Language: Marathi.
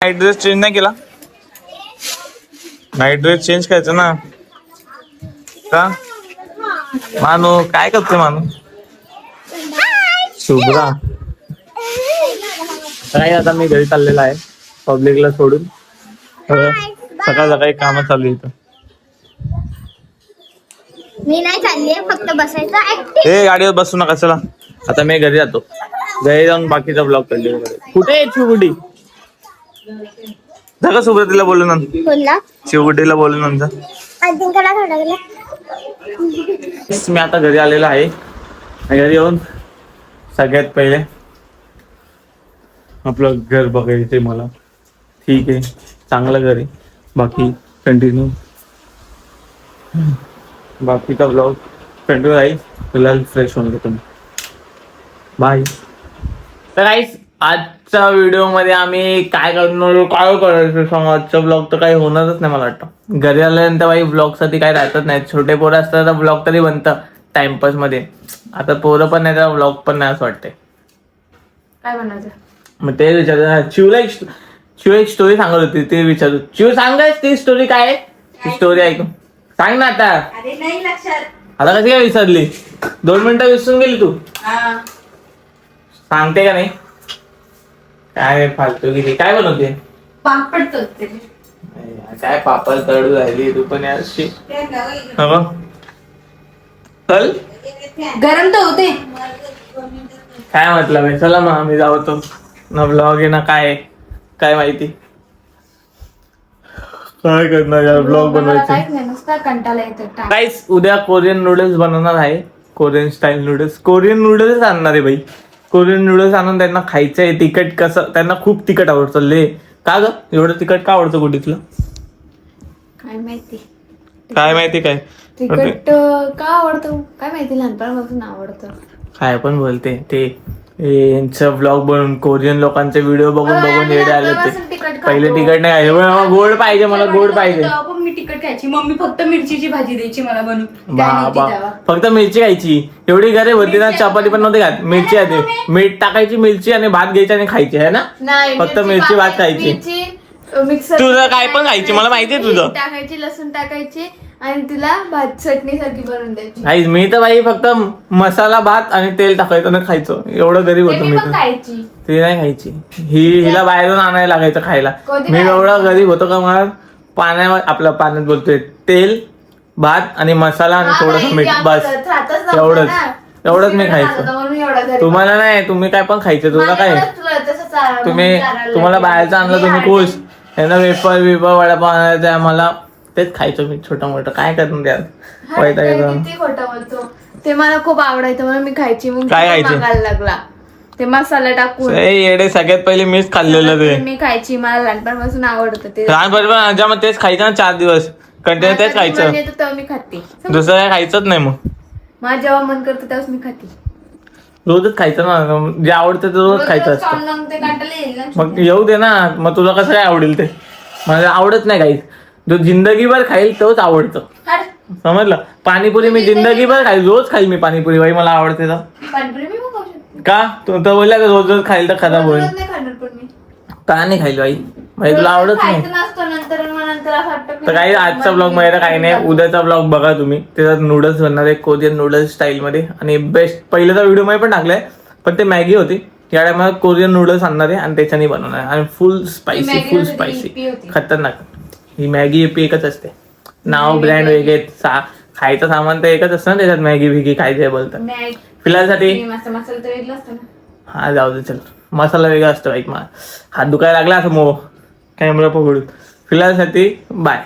नाईट ड्रेस चेंज नाही केला. नाईट ड्रेस चेंज करायचं ना. का मानू काय करते मानू? शुभ्रा काय आता मी घरी चाललेला आहे पब्लिकला सोडून. सकाळ सकाळी काम चालू इथं. मी नाही चालली फक्त बसायचं. ए गाडीवर बसू नका चला. आता मी घरी जातो. घरी जाऊन बाकीचा ब्लॉग करले. कुठे आहे शिवगुडी? का सुब्रतीला बोलू नंतर शिवगुडीला बोलू नंतर. मी आता घरी आलेलो आहे. घरी येऊन सगळ्यात पहिले आपलं घर बघायचंय मला. ठीक आहे चांगलं घर आहे. बाकी कंटिन्यू बाकीचा ब्लॉग कंटिन्यू राहील. फिलहाल फ्रेश होऊन घेतो. बाय. तर गाईस आजच्या व्हिडिओ मध्ये आम्ही काय करायचं सांग. आजचा ब्लॉग तर काही होणारच नाही मला वाटतं. घरी आल्यानंतर बाई ब्लॉग साठी काही राहतच नाही. छोटे पोरं असतात तर ब्लॉग तरी बनतं टाइमपास मध्ये. आता पोरं पण नाही तर ब्लॉग पण नाही असं वाटतंय. काय बनायचं मग ते विचार शिव एक स्टोरी सांगत होती. ते विचारू शिव सांगायच ती स्टोरी काय आहे. ती स्टोरी ऐकून सांग ना आता. अरे नाही लक्षात. आता कशी काय विसरली? 2 मिनिटं विसरून गेली तू. सांगते का नाही? काय फालतू किती काय बनवते? पापड तळते. काय पापड तळू राहिली तू पण याशी. चल गरम तर होते. काय म्हटलं मी. चला मग आम्ही जाऊतो ना. ब्लॉग आहे ना काय काय माहिती काय करणार यार. ब्लॉग बनवायचं कंटाळा येतो. काहीच. उद्या कोरियन नूडल्स बनवणार आहे. Korean style noodles. Korean noodles आणणार आहे बाई. कोरियन नूडल्स आणून त्यांना खायचंय. तिखट कसं त्यांना खूप तिखट आवडतं. ले का ग एवढं तिखट का आवडतं गुडी तुला? काय माहिती काय तिखट का आवडतं काय माहिती. लहानपणापासून आवडतं. काय पण बोलते ते. यांचं ब्लॉग बनवून कोरियन लोकांचे व्हिडिओ बघून येडे आले ते. पहिले तिखट नाही खायचे. गोड पाहिजे मला. गोड पाहिजे. मी तिखट खायची. मम्मी फक्त मिरचीची भाजी द्यायची मला बनवून. बाबा फक्त मिरची खायची. एवढी गरीब होती ना. चपाती पण नव्हती खात. मिरची आधी मीठ टाकायची. मिरची आणि भात घ्यायची आणि खायची आहे ना. फक्त मिरची भात खायची. मिक्सर तुझं काय पण खायची मला माहितीये तुझं. टाकायची लसूण टाकायची आणि तिला भात चटणी सारखी बनवून द्यायची. नाही मी तर बाई फक्त मसाला भात आणि तेल टाकायचं आणि खायचं. एवढं गरीब होतो मी तर. खायची ती नाही खायची. हिला बाहेरून आणायला लागायचं खायला. मी एवढं गरीब होतो का मला पाण्यात बोलतोय तेल भात आणि मसाला आणि थोडस मीठ बस. एवढंच मी खायचं. तुम्हाला नाही. तुम्ही काय पण खायचं. तुला काय तुम्हाला बाहेरचं आणलं तुम्ही खुश. यांना वेपर वडापाव आणायचं मला तेच खायचं मी छोटं मोठं. काय करून द्या किती खोटं बोलतो. ते मला खूप आवडायचं म्हणून मी खायची. मग काय खायची? लागला ते मसाला टाकून. येडे सगळ्यात पहिले मीच खाल्लेलं ते. मी खायची. मला लहानपणापासून आवडतं ते. लहानपणी तेच खायचं ना 4 दिवस कंटिन्यू तेच खायचं. तेव्हा मी खाते. दुसरं काय खायचंच नाही. मग मला जेव्हा मन करतं तेव्हाच मी खाते. रोजच खायचं ना. जे आवडतं ते रोज खायचं असतं. मग येऊ दे ना. मग तुला कसं काय आवडेल ते. मला आवडत नाही काही. जो जिंदगीभर खाईल तोच आवडतं. समजलं. पाणीपुरी मी जिंदगीभर खाईल. रोज खाईल मी पाणीपुरी. बाई मला आवडते तर. का तू तर बोलला रोज रोज खाईल तर खराब होईल. का नाही खाईल बाई. बाई तुला आवडत नाही तर काही. आजचा ब्लॉग माहिती काही नाही. उद्याचा ब्लॉग बघा तुम्ही. त्याच्यात नूडल्स बनणार आहे कोरियन नूडल्स स्टाईल मध्ये. आणि बेस्ट पहिल्याचा व्हिडिओ मध्ये पण टाकलाय पण ते मॅगी होती. या टायमाला कोरियन नूडल्स आणणार आहे आणि त्याच्याने बनवणार आहे. आणि फुल स्पायसी खतरनाक. ही मॅगी युपी एकच असते. नाव ब्रँड वेगळे. खायचं सामान तर एकच असतं ना त्याच्यात. मॅगी बिगी खायचंय बोलतात. फिलहाल साठी हा जाऊ दे चल. मसाला वेगळा असतो. हात दुखायला लागला असं कॅमेरा पकडून. फिलहाल साठी बाय.